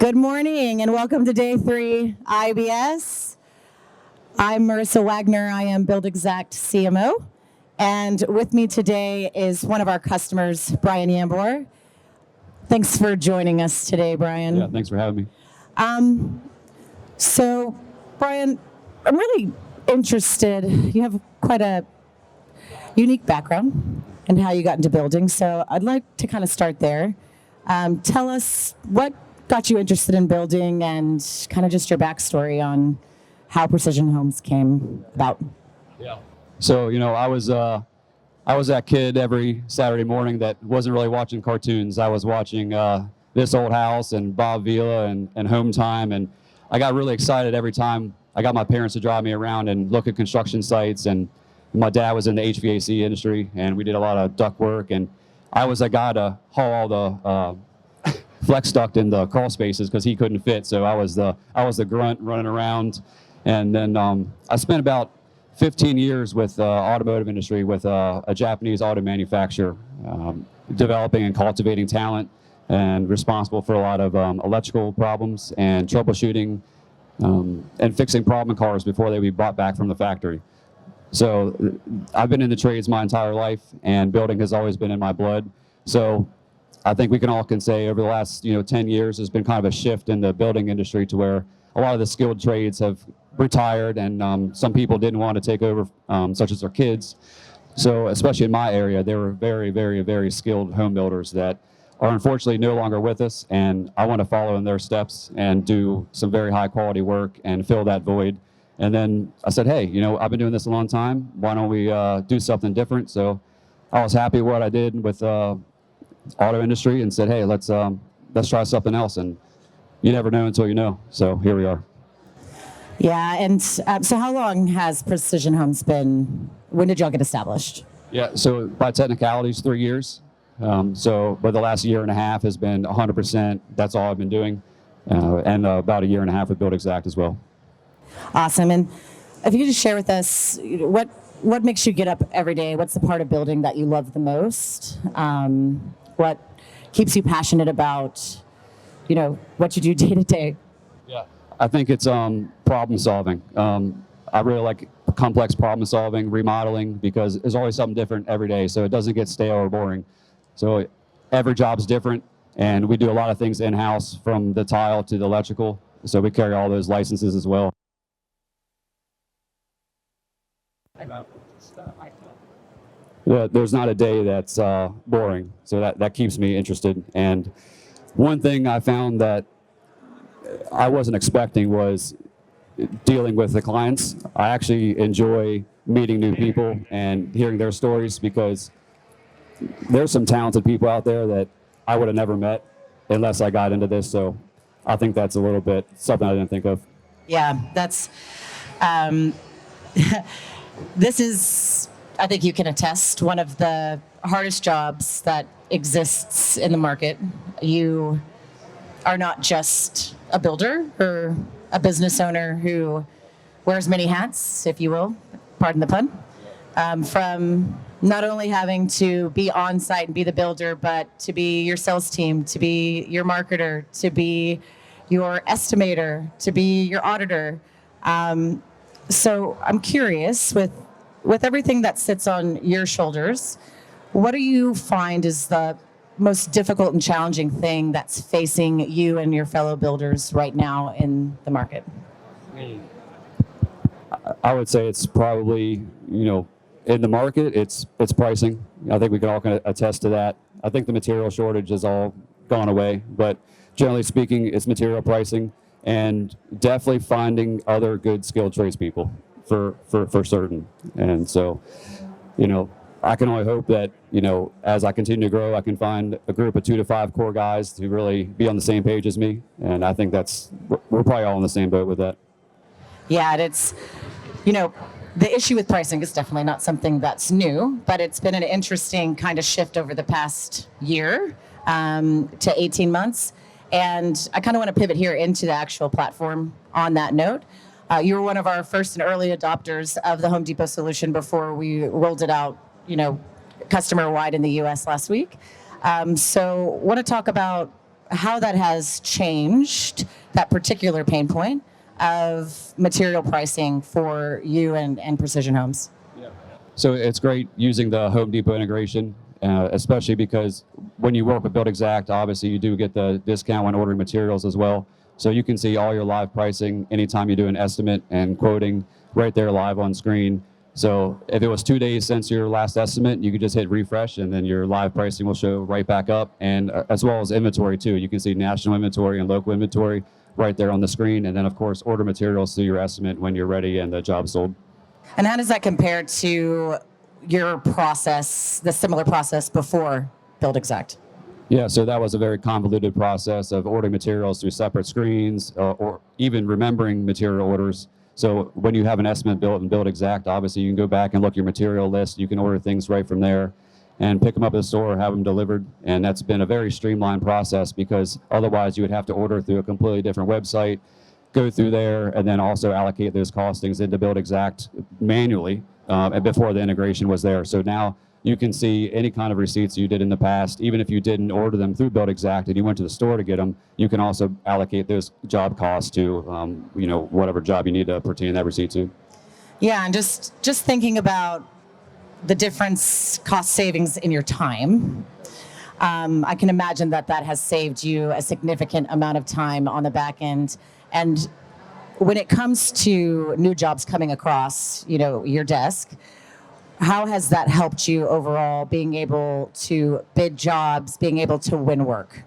Good morning and welcome to day 3 IBS. I'm Marissa Wagner. I am Buildxact CMO. And with me today is one of our customers, Brian Yambor. Thanks for joining us today, Brian. Yeah, thanks for having me. So, Brian, I'm really interested. You have quite a unique background in how you got into building. So I'd like to kind of start there. Tell us what got you interested in building and kind of just your backstory on how Precision Homes came about. Yeah. So, I was that kid every Saturday morning that wasn't really watching cartoons. I was watching This Old House and Bob Vila and Home Time, and I got really excited every time I got my parents to drive me around and look at construction sites. And my dad was in the HVAC industry, and we did a lot of duct work, and I was that guy to haul all the flex duct in the crawl spaces because he couldn't fit. So I was the grunt running around, and then I spent about 15 years with the automotive industry with a Japanese auto manufacturer, developing and cultivating talent, and responsible for a lot of electrical problems and troubleshooting and fixing problem cars before they would be brought back from the factory. So I've been in the trades my entire life, and building has always been in my blood. So I think we can say over the last 10 years there's been kind of a shift in the building industry to where a lot of the skilled trades have retired, and some people didn't want to take over, such as their kids. So especially in my area, there were very, very, very skilled home builders that are unfortunately no longer with us, and I want to follow in their steps and do some very high quality work and fill that void. And then I said, hey, I've been doing this a long time. Why don't we do something different? So I was happy with what I did with auto industry and said, hey, let's try something else. And you never know until you know. So here we are. Yeah, and so how long has Precision Homes been? When did y'all get established? Yeah, so by technicalities, 3 years. But the last year and a half has been 100%. That's all I've been doing. And about a year and a half with Buildxact as well. Awesome. And if you could just share with us, what makes you get up every day? What's the part of building that you love the most? What keeps you passionate about, what you do day to day? Yeah, I think it's problem solving. I really like complex problem solving, remodeling, because there's always something different every day, so it doesn't get stale or boring. So every job's different, and we do a lot of things in-house, from the tile to the electrical, so we carry all those licenses as well. Yeah, there's not a day that's boring, so that keeps me interested. And one thing I found that I wasn't expecting was dealing with the clients. I actually enjoy meeting new people and hearing their stories, because there's some talented people out there that I would have never met unless I got into this. So I think that's a little bit something I didn't think of. Yeah, that's this is, I think you can attest, one of the hardest jobs that exists in the market. You are not just a builder or a business owner who wears many hats, if you will, pardon the pun, from not only having to be on site and be the builder, but to be your sales team, to be your marketer, to be your estimator, to be your auditor. So I'm curious, with everything that sits on your shoulders, what do you find is the most difficult and challenging thing that's facing you and your fellow builders right now in the market? I would say it's probably, in the market, it's pricing. I think we can all kind of attest to that. I think the material shortage has all gone away, but generally speaking, it's material pricing, and definitely finding other good skilled tradespeople for certain. And so, I can only hope that, as I continue to grow, I can find a group of 2 to 5 core guys to really be on the same page as me. And I think we're probably all in the same boat with that. Yeah, and it's, the issue with pricing is definitely not something that's new, but it's been an interesting kind of shift over the past year to 18 months. And I kind of want to pivot here into the actual platform on that note. You were one of our first and early adopters of the Home Depot solution before we rolled it out, customer-wide in the U.S. last week. So want to talk about how that has changed that particular pain point of material pricing for you and Precision Homes. So it's great using the Home Depot integration, especially because when you work with Buildxact, obviously you do get the discount when ordering materials as well. So you can see all your live pricing anytime you do an estimate and quoting right there live on screen. So if it was 2 days since your last estimate, you could just hit refresh and then your live pricing will show right back up, and as well as inventory too. You can see national inventory and local inventory right there on the screen, and then of course order materials through your estimate when you're ready and the job's sold. And how does that compare to your process, the similar process before Buildxact? Yeah, so that was a very convoluted process of ordering materials through separate screens, or even remembering material orders. So when you have an estimate built in Buildxact, obviously you can go back and look at your material list. You can order things right from there and pick them up at the store, have them delivered. And that's been a very streamlined process, because otherwise you would have to order through a completely different website, go through there, and then also allocate those costings into Buildxact manually, and before the integration was there. So now you can see any kind of receipts you did in the past. Even if you didn't order them through Buildxact and you went to the store to get them, you can also allocate those job costs to whatever job you need to pertain that receipt to. Yeah, and just thinking about the difference, cost savings in your time, I can imagine that has saved you a significant amount of time on the back end. And when it comes to new jobs coming across, your desk, how has that helped you overall, being able to bid jobs, being able to win work?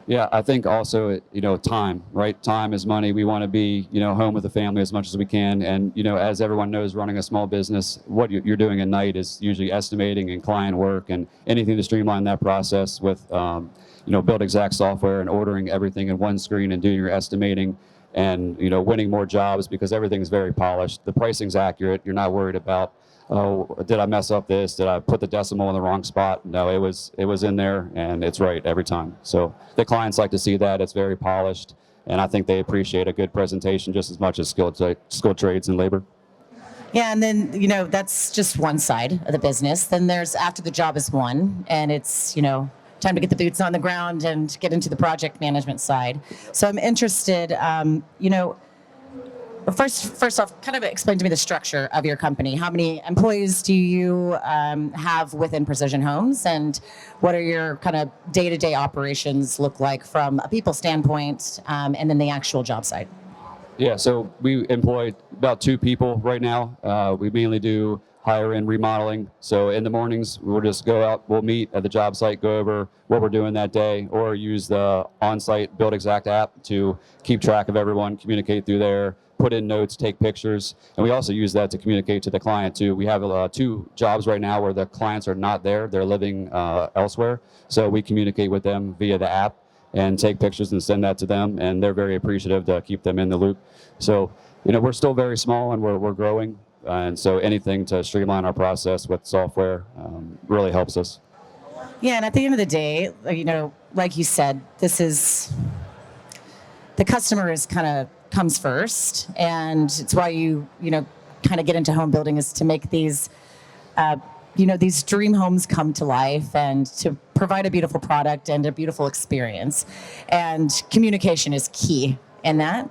Yeah, I think also, time, right? Time is money. We want to be, home with the family as much as we can. And, as everyone knows, running a small business, what you're doing at night is usually estimating and client work and anything to streamline that process with, Buildxact software, and ordering everything in one screen and doing your estimating and, winning more jobs because everything's very polished. The pricing's accurate. You're not worried about, oh, did I mess up this? Did I put the decimal in the wrong spot? No, it was in there, and it's right every time. So the clients like to see that. It's very polished, and I think they appreciate a good presentation just as much as skilled trades and labor. Yeah, and then, that's just one side of the business. Then there's after the job is won, and it's, time to get the boots on the ground and get into the project management side. So I'm interested, First off, kind of explain to me the structure of your company. How many employees do you have within Precision Homes, and what are your kind of day-to-day operations look like from a people standpoint, and then the actual job site? Yeah, so we employ about 2 people right now. We mainly do higher-end remodeling. So in the mornings, we'll just go out, we'll meet at the job site, go over what we're doing that day, or use the on-site Buildxact app to keep track of everyone, communicate through there, put in notes, take pictures, and we also use that to communicate to the client too. We have 2 jobs right now where the clients are not there, they're living elsewhere, so we communicate with them via the app and take pictures and send that to them, and they're very appreciative to keep them in the loop. So, we're still very small and we're growing, and so anything to streamline our process with software really helps us. Yeah, and at the end of the day, like you said, this is, the customer is kind of comes first, and it's why you kind of get into home building, is to make these these dream homes come to life and to provide a beautiful product and a beautiful experience, and communication is key in that.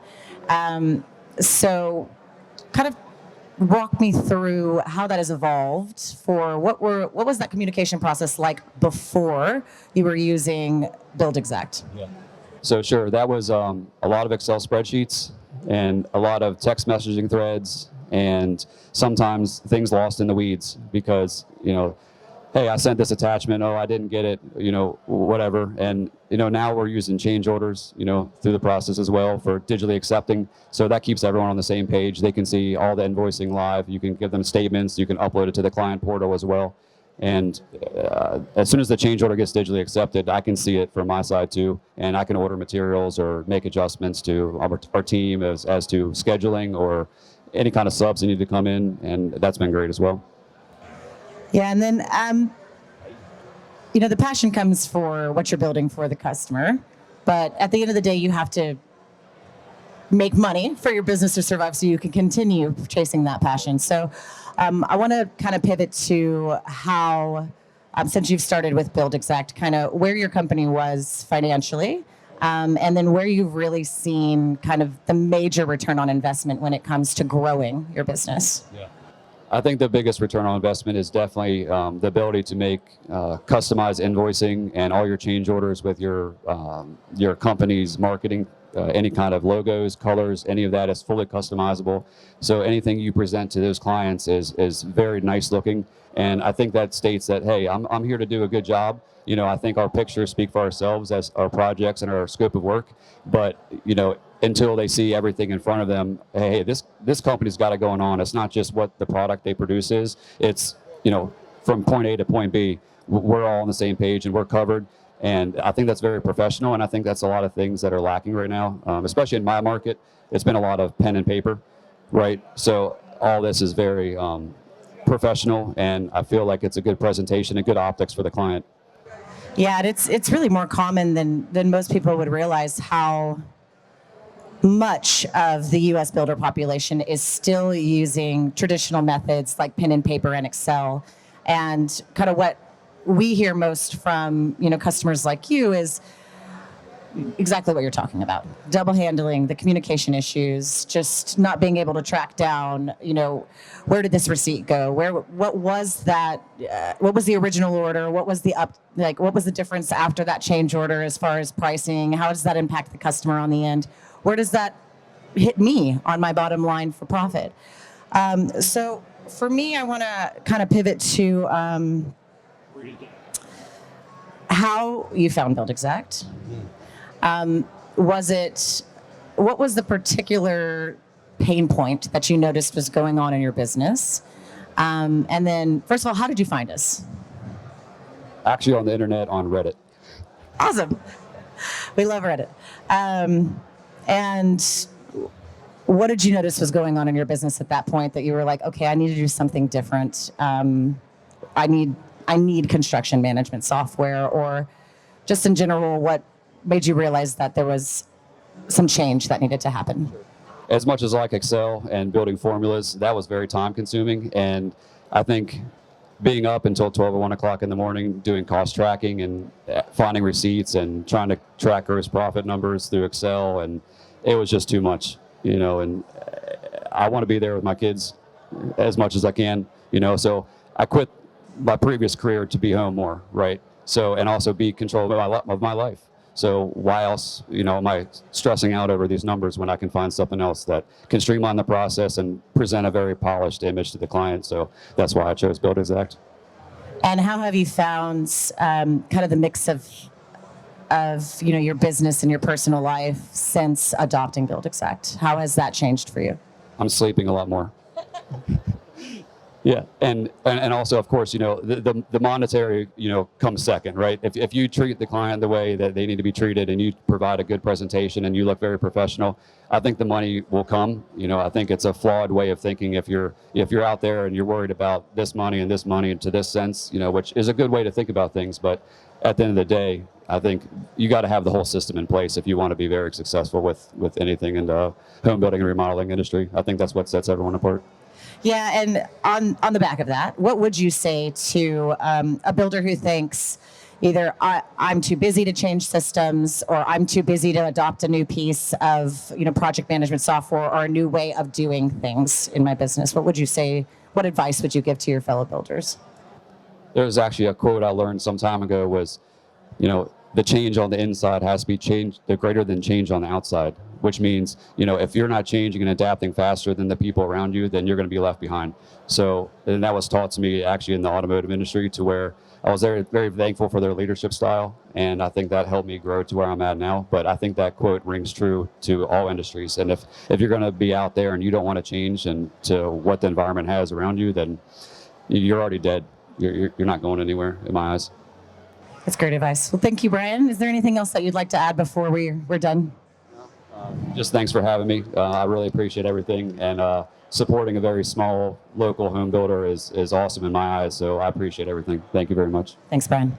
So kind of walk me through how that has evolved. For what was that communication process like before you were using Buildxact? Yeah. So sure, that was a lot of Excel spreadsheets and a lot of text messaging threads, and sometimes things lost in the weeds because, hey, I sent this attachment, oh, I didn't get it, whatever. And, now we're using change orders, through the process as well for digitally accepting. So that keeps everyone on the same page. They can see all the invoicing live. You can give them statements. You can upload it to the client portal as well. And as soon as the change order gets digitally accepted, I can see it from my side too, and I can order materials or make adjustments to our team as to scheduling or any kind of subs that need to come in, and that's been great as well. Yeah, and then the passion comes for what you're building for the customer, but at the end of the day, you have to make money for your business to survive so you can continue chasing that passion. So I want to kind of pivot to how, since you've started with Buildxact, kind of where your company was financially, and then where you've really seen kind of the major return on investment when it comes to growing your business. Yeah. I think the biggest return on investment is definitely the ability to make customized invoicing and all your change orders with your company's marketing. Any kind of logos, colors, any of that is fully customizable. So anything you present to those clients is very nice looking. And I think that states that, hey, I'm here to do a good job. I think our pictures speak for ourselves as our projects and our scope of work. But, until they see everything in front of them, hey, this company's got it going on. It's not just what the product they produce is. It's, from point A to point B, we're all on the same page and we're covered. And I think that's very professional, and I think that's a lot of things that are lacking right now, especially in my market. It's been a lot of pen and paper, right? So all this is very professional, and I feel like it's a good presentation and good optics for the client. Yeah, and it's really more common than most people would realize how much of the U.S. builder population is still using traditional methods like pen and paper and Excel. And kind of what we hear most from customers like you is exactly what you're talking about: double handling, the communication issues, just not being able to track down, where did this receipt go? What was that? What was the original order? What was what was the difference after that change order as far as pricing? How does that impact the customer on the end? Where does that hit me on my bottom line for profit? So for me, I want to kind of pivot to how you found Buildxact. What was the particular pain point that you noticed was going on in your business? And then, first of all, how did you find us? Actually, on the internet, on Reddit. Awesome. We love Reddit. And what did you notice was going on in your business at that point that you were like, okay, I need to do something different. I need construction management software, or just in general, what made you realize that there was some change that needed to happen? As much as I like Excel and building formulas, that was very time consuming. And I think being up until 12 or 1 o'clock in the morning, doing cost tracking and finding receipts and trying to track gross profit numbers through Excel, and it was just too much, and I want to be there with my kids as much as I can, so I quit my previous career to be home more, right? So, and also be control of my life. So why else, am I stressing out over these numbers when I can find something else that can streamline the process and present a very polished image to the client? So that's why I chose Buildxact. And how have you found kind of the mix of your business and your personal life since adopting Buildxact? How has that changed for you? I'm sleeping a lot more. Yeah, and also, of course, the monetary, comes second, right? If you treat the client the way that they need to be treated, and you provide a good presentation and you look very professional, I think the money will come. I think it's a flawed way of thinking if you're out there and you're worried about this money and to this sense, which is a good way to think about things. But at the end of the day, I think you got to have the whole system in place if you want to be very successful with anything in the home building and remodeling industry. I think that's what sets everyone apart. Yeah, and on the back of that, what would you say to a builder who thinks either I'm too busy to change systems, or I'm too busy to adopt a new piece of project management software or a new way of doing things in my business? What would you say? What advice would you give to your fellow builders? There's actually a quote I learned some time ago was, the change on the inside has to be greater than change on the outside, which means, if you're not changing and adapting faster than the people around you, then you're going to be left behind. So, and that was taught to me actually in the automotive industry, to where I was very, very thankful for their leadership style. And I think that helped me grow to where I'm at now. But I think that quote rings true to all industries. And if you're going to be out there and you don't want to change and to what the environment has around you, then you're already dead. You're not going anywhere in my eyes. That's great advice. Well, thank you, Brian. Is there anything else that you'd like to add before we're done? Just thanks for having me. I really appreciate everything. And supporting a very small local home builder is awesome in my eyes. So I appreciate everything. Thank you very much. Thanks, Brian.